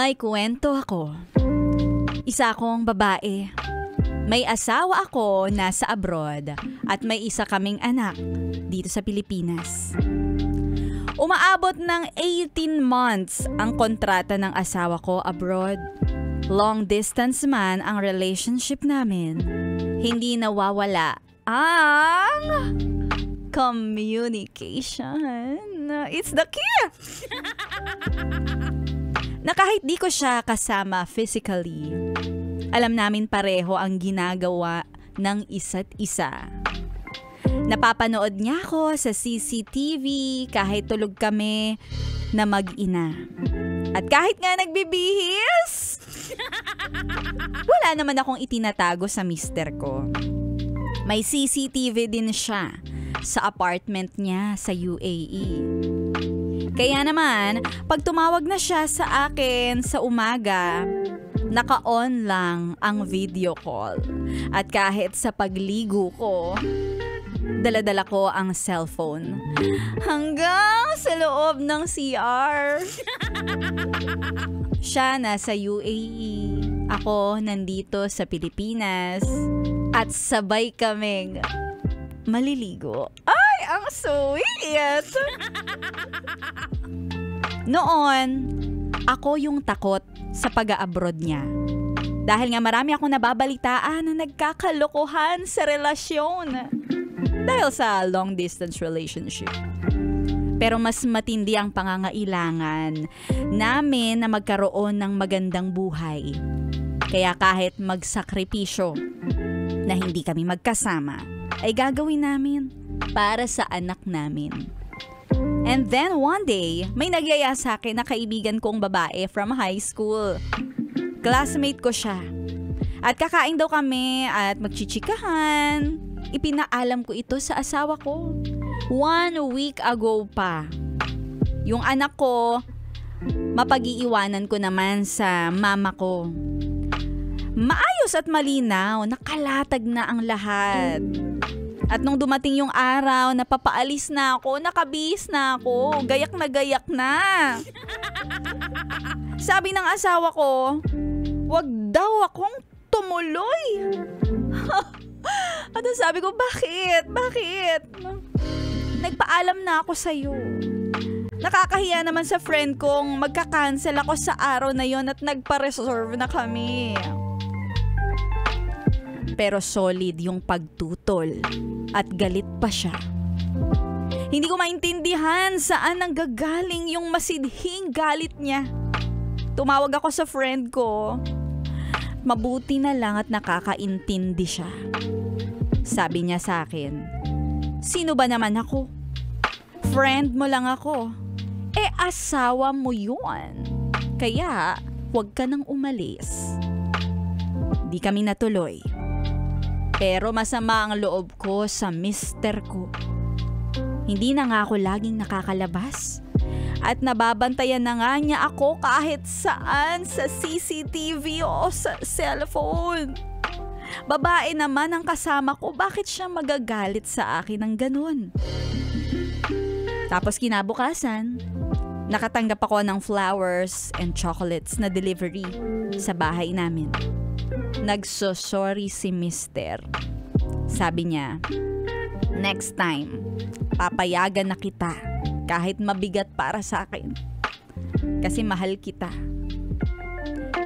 May kwento ako. Isa akong babae. May asawa ako nasa abroad at may isa kaming anak dito sa Pilipinas. Umaabot ng 18 months ang kontrata ng asawa ko abroad. Long distance man ang relationship namin. Hindi nawawala ang communication. It's the key! Na kahit di ko siya kasama physically, alam namin pareho ang ginagawa ng isa't isa. Napapanood niya ako sa CCTV kahit tulog kami na mag-ina. At kahit nga nagbibihis, wala naman akong itinatago sa mister ko. May CCTV din siya sa apartment niya sa UAE. Kaya naman, pag tumawag na siya sa akin sa umaga, naka-on lang ang video call. At kahit sa pagligo ko, dala-dala ko ang cellphone. Hanggang sa loob ng CR. Siya nasa UAE. Ako nandito sa Pilipinas. At sabay kaming maliligo. Ay, ang sweet! Noon, ako yung takot sa pag-abroad niya. Dahil nga marami akong nababalitaan na nagkakalokohan sa relasyon. Dahil sa long distance relationship. Pero mas matindi ang pangangailangan namin na magkaroon ng magandang buhay. Kaya kahit magsakripisyo na hindi kami magkasama, ay gagawin namin para sa anak namin. And then one day, may nagyaya sa akin na kaibigan kong babae from high school. Classmate ko siya. At kakain daw kami at magchichikahan. Ipinaalam ko ito sa asawa ko. 1 week ago pa. Yung anak ko, mapag-iiwanan ko naman sa mama ko. Maayos at malinaw, nakalatag na ang lahat. At nung dumating yung araw, napapaalis na ako, nakabihis na ako, gayak na. Sabi ng asawa ko, wag daw akong tumuloy. At sabi ko, bakit? Nagpaalam na ako sa'yo. Nakakahiya naman sa friend kong magka-cancel ako sa araw na yon at nagpa-reserve na kami. Pero solid yung pagtutol at galit pa siya. Hindi ko maintindihan saan nanggagaling yung masidhing galit niya. Tumawag ako sa friend ko. Mabuti na lang at nakakaintindi siya. Sabi niya sa akin, sino ba naman ako? Friend mo lang ako. Asawa mo yun. Kaya, huwag ka nang umalis. Di kami natuloy. Pero masama ang loob ko sa mister ko. Hindi na nga ako laging nakakalabas. At nababantayan na nga niya ako kahit saan sa CCTV o sa cellphone. Babae naman ang kasama ko, bakit siya magagalit sa akin ng ganun? Tapos kinabukasan, nakatanggap ako ng flowers and chocolates na delivery sa bahay namin. Nagsosorry si mister. Sabi niya, next time, papayagan na kita kahit mabigat para sa akin. Kasi mahal kita.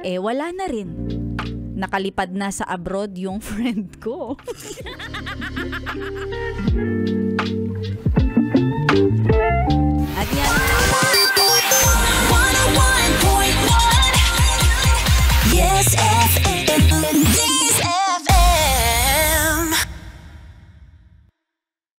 Wala na rin. Nakalipad na sa abroad yung friend ko. At yan. 101.1 Yes FM.